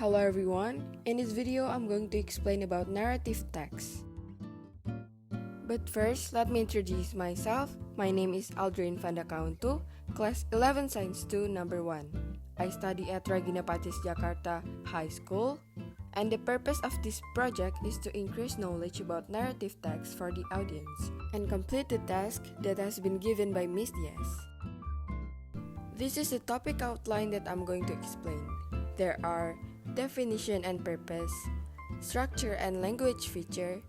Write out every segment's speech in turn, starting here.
Hello everyone, in this video I'm going to explain about narrative text. But first, let me introduce myself. My name is Aldreine Vanda Kauntu, Class 11 Science 2, Number 1. I study at Regina Pacis Jakarta High School, and the purpose of this project is to increase knowledge about narrative text for the audience and complete the task that has been given by Miss Diaz. This is the topic outline that I'm going to explain. There are definition and purpose, structure and language feature,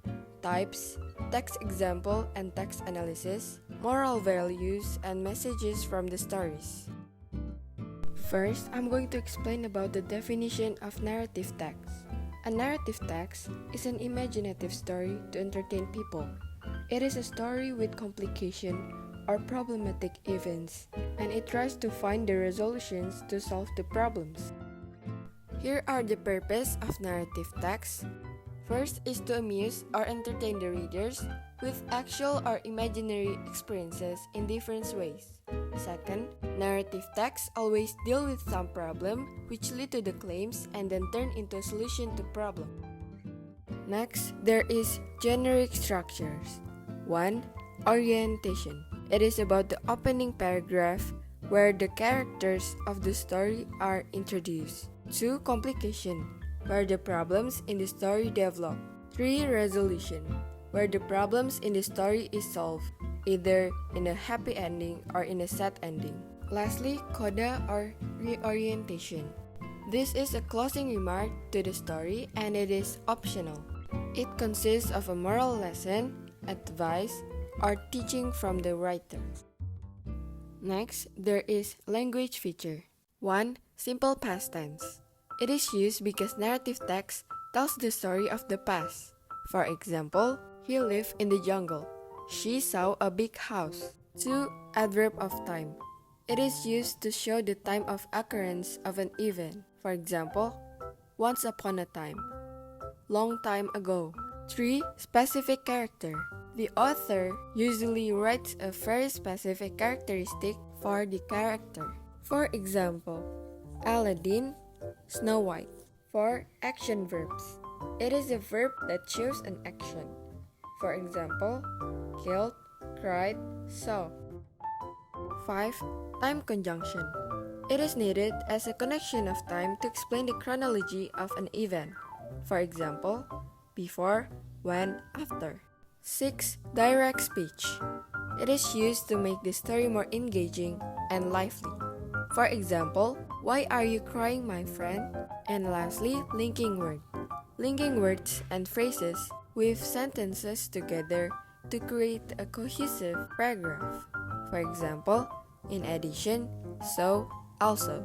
types, text example and text analysis, moral values, and messages from the stories. First, I'm going to explain about the definition of narrative text. A narrative text is an imaginative story to entertain people. It is a story with complication or problematic events, and it tries to find the resolutions to solve the problems. Here are the purpose of narrative text. First is to amuse or entertain the readers with actual or imaginary experiences in different ways. Second, narrative texts always deal with some problem which lead to the claims and then turn into a solution to problem. Next, there is generic structures. 1. Orientation. It is about the opening paragraph where the characters of the story are introduced. 2. Complication, where the problems in the story develop. 3. Resolution, where the problems in the story is solved, either in a happy ending or in a sad ending. Lastly, coda or reorientation. This is a closing remark to the story and it is optional. It consists of a moral lesson, advice, or teaching from the writer. Next, there is language feature. 1. Simple past tense. It is used because narrative text tells the story of the past. For example, he lived in the jungle. She saw a big house. 2. Adverb of time. It is used to show the time of occurrence of an event. For example, once upon a time, long time ago. 3. Specific character. The author usually writes a very specific characteristic for the character. For example, Aladdin, Snow White. 4. Action verbs. It is a verb that shows an action. For example, killed, cried, saw. 5. Time conjunction. It is needed as a connection of time to explain the chronology of an event. For example, before, when, after. 6. Direct speech. It is used to make the story more engaging and lively. For example, why are you crying, my friend? And lastly, linking words. Linking words and phrases with sentences together to create a cohesive paragraph. For example, in addition, so, also.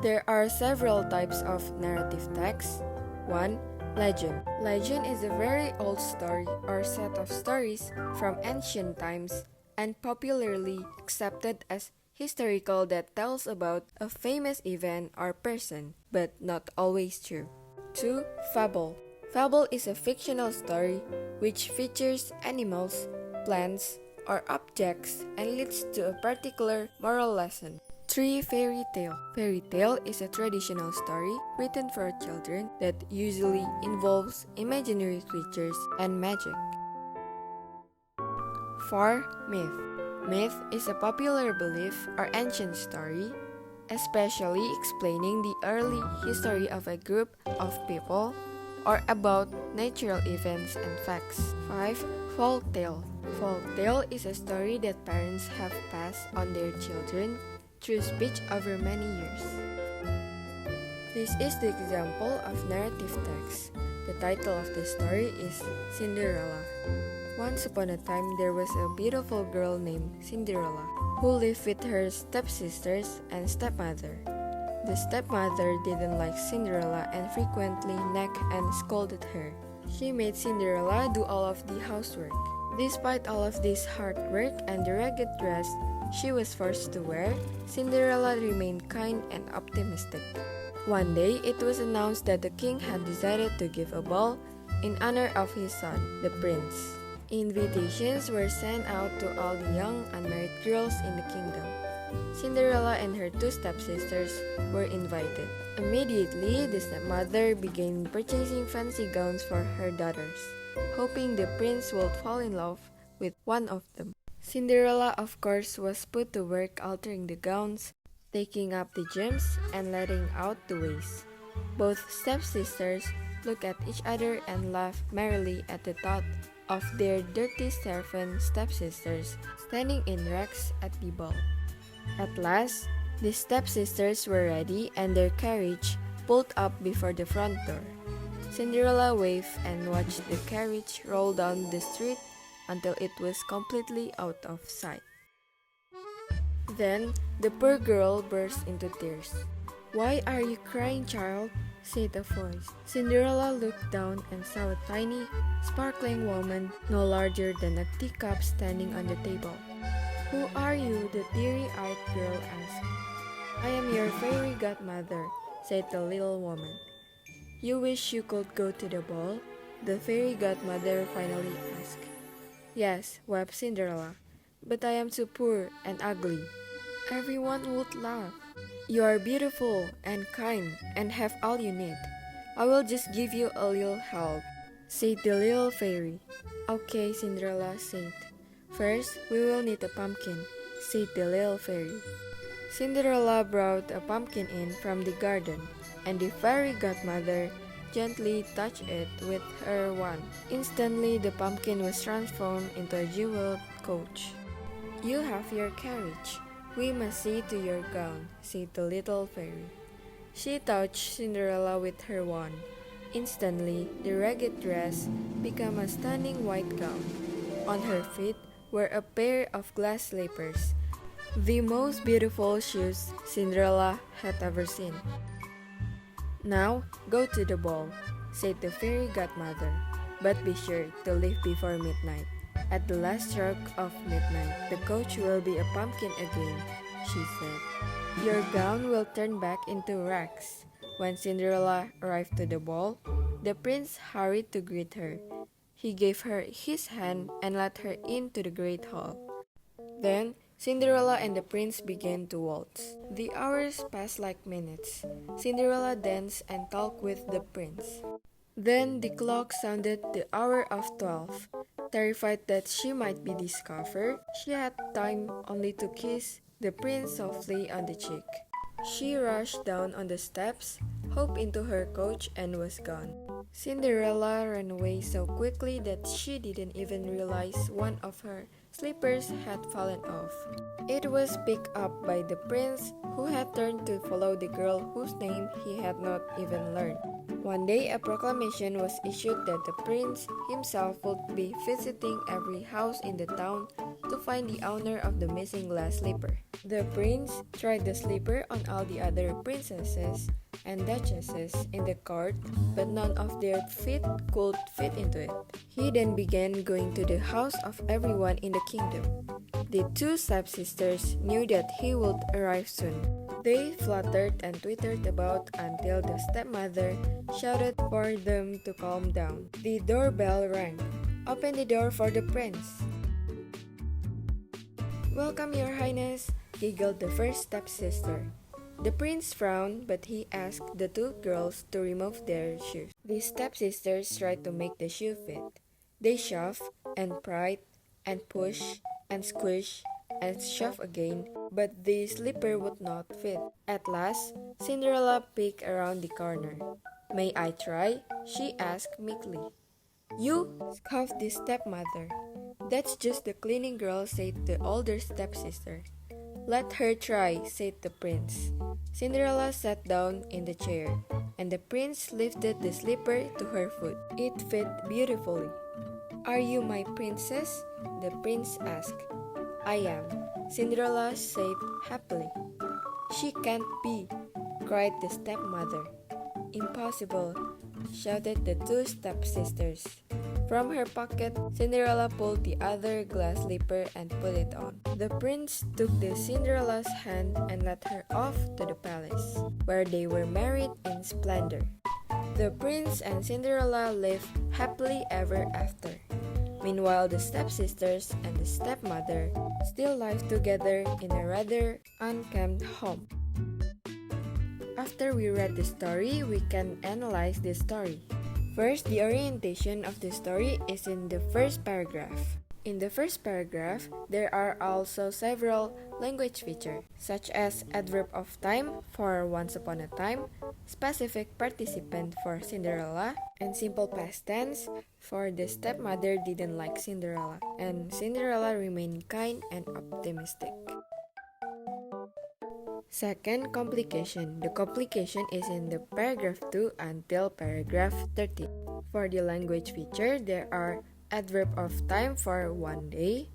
There are several types of narrative text. 1. Legend. Legend is a very old story or set of stories from ancient times and popularly accepted as historical that tells about a famous event or person, but not always true. 2. Fable. Fable is a fictional story which features animals, plants, or objects and leads to a particular moral lesson. 3. Fairy tale. Fairy tale is a traditional story written for children that usually involves imaginary creatures and magic. 4. Myth. Myth is a popular belief or ancient story, especially explaining the early history of a group of people or about natural events and facts. 5. Folk tale. Folk tale is a story that parents have passed on their children through speech over many years. This is the example of narrative text. The title of the story is Cinderella. Once upon a time, there was a beautiful girl named Cinderella who lived with her stepsisters and stepmother. The stepmother didn't like Cinderella and frequently nagged and scolded her. She made Cinderella do all of the housework. Despite all of this hard work and the ragged dress she was forced to wear, Cinderella remained kind and optimistic. One day, it was announced that the king had decided to give a ball in honor of his son, the prince. Invitations were sent out to all the young unmarried girls in the kingdom. Cinderella and her two stepsisters were invited. Immediately, the stepmother began purchasing fancy gowns for her daughters, hoping the prince would fall in love with one of them. Cinderella, of course, was put to work altering the gowns, taking up the gems, and letting out the waist. Both stepsisters looked at each other and laughed merrily at the thought of their dirty servant stepsisters standing in racks at the ball. At last, the stepsisters were ready and their carriage pulled up before the front door. Cinderella waved and watched the carriage roll down the street until it was completely out of sight. Then the poor girl burst into tears. "Why are you crying, child?" said a voice. Cinderella looked down and saw a tiny, sparkling woman no larger than a teacup standing on the table. "Who are you?" the teary-eyed girl asked. "I am your fairy godmother," said the little woman. "You wish you could go to the ball?" the fairy godmother finally asked. "Yes," wept Cinderella, "but I am too poor and ugly. Everyone would laugh. You are beautiful and kind and have all you need. I will just give you a little help," said the little fairy. "Okay," Cinderella said. "First, we will need a pumpkin," said the little fairy. Cinderella brought a pumpkin in from the garden, and the fairy godmother gently touched it with her wand. Instantly, the pumpkin was transformed into a jeweled coach. "You have your carriage. We must see to your gown," said the little fairy. She touched Cinderella with her wand. Instantly, the ragged dress became a stunning white gown. On her feet were a pair of glass slippers, the most beautiful shoes Cinderella had ever seen. "Now, go to the ball," said the fairy godmother, "but be sure to leave before midnight. At the last stroke of midnight, the coach will be a pumpkin again," she said. "Your gown will turn back into rags." When Cinderella arrived to the ball, the prince hurried to greet her. He gave her his hand and led her into the great hall. Then Cinderella and the prince began to waltz. The hours passed like minutes. Cinderella danced and talked with the prince. Then the clock sounded the hour of 12. Terrified that she might be discovered, she had time only to kiss the prince softly on the cheek. She rushed down on the steps, hopped into her coach, and was gone. Cinderella ran away so quickly that she didn't even realize one of her slippers had fallen off. It was picked up by the prince, who had turned to follow the girl whose name he had not even learned. One day, a proclamation was issued that the prince himself would be visiting every house in the town to find the owner of the missing glass slipper. The prince tried the slipper on all the other princesses and duchesses in the court, but none of their feet could fit into it. He then began going to the house of everyone in the kingdom. The two stepsisters knew that he would arrive soon. They fluttered and twittered about until the stepmother shouted for them to calm down. The doorbell rang. "Open the door for the prince." "Welcome, your highness," giggled the first stepsister. The prince frowned, but he asked the two girls to remove their shoes. The stepsisters tried to make the shoe fit. They shoved and pried and pushed and squished and shoved again, but the slipper would not fit. At last, Cinderella peeked around the corner. "May I try?" she asked meekly. "You?" scoffed the stepmother. "That's just the cleaning girl," said the older stepsister. "Let her try," said the prince. Cinderella sat down in the chair, and the prince lifted the slipper to her foot. It fit beautifully. "Are you my princess?" the prince asked. "I am," Cinderella said happily. "She can't be," cried the stepmother. "Impossible," shouted the two stepsisters. From her pocket, Cinderella pulled the other glass slipper and put it on. The prince took the Cinderella's hand and led her off to the palace, where they were married in splendor. The prince and Cinderella lived happily ever after. Meanwhile, the stepsisters and the stepmother still lived together in a rather unkempt home. After we read the story, we can analyze the story. First, the orientation of the story is in the first paragraph. In the first paragraph, there are also several language features, such as adverb of time for once upon a time, specific participant for Cinderella, and simple past tense for the stepmother didn't like Cinderella, and Cinderella remained kind and optimistic. Second, complication. The complication is in the paragraph 2 until paragraph 30. For the language feature, there are adverb of time for one day,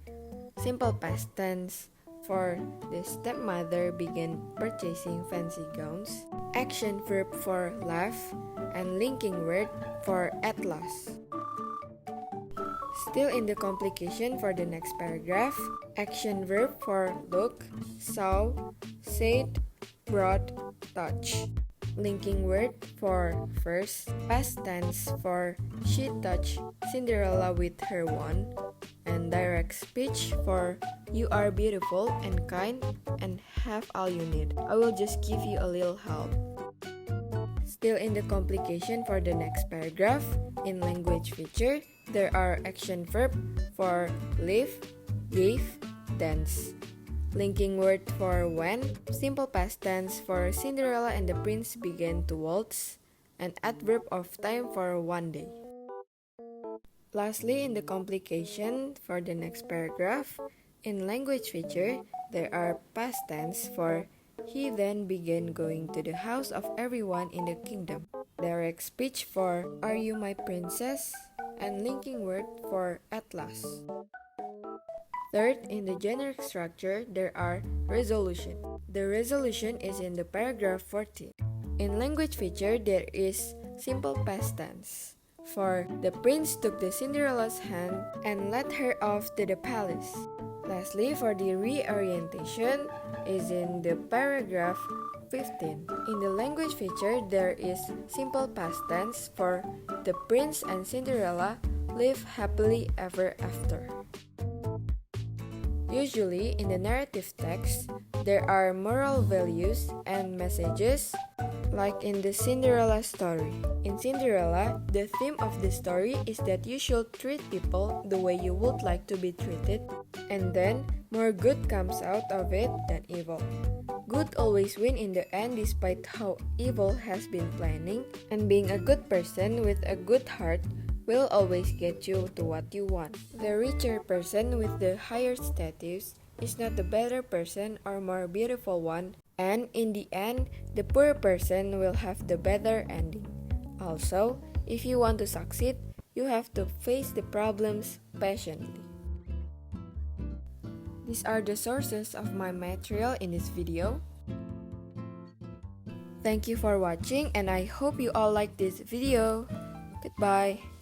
simple past tense for the stepmother began purchasing fancy gowns, action verb for laugh, and linking word for at last. Still in the complication for the next paragraph, action verb for look, saw, said, brought, touch. Linking word for first, past tense for she touched Cinderella with her wand, and direct speech for you are beautiful and kind and have all you need. I will just give you a little help. Still in the complication for the next paragraph, in language feature, there are action verb for live, gave, dance. Linking word for when, simple past tense for Cinderella and the prince began to waltz, and adverb of time for one day. Lastly, in the complication for the next paragraph, in language feature, there are past tense for he then began going to the house of everyone in the kingdom. Direct speech for are you my princess, and linking word for at last. Third, in the generic structure, there are resolution. The resolution is in the paragraph 14. In language feature, there is simple past tense. For the prince took the Cinderella's hand and led her off to the palace. Lastly, for the reorientation is in the paragraph 15. In the language feature, there is simple past tense for the prince and Cinderella live happily ever after. Usually, in the narrative text, there are moral values and messages, like in the Cinderella story. In Cinderella, the theme of the story is that you should treat people the way you would like to be treated, and then more good comes out of it than evil. Good always wins in the end despite how evil has been planning, and being a good person with a good heart will always get you to what you want. The richer person with the higher status is not the better person or more beautiful one, and in the end, the poor person will have the better ending. Also, if you want to succeed, you have to face the problems patiently. These are the sources of my material in this video. Thank you for watching, and I hope you all like this video. Goodbye.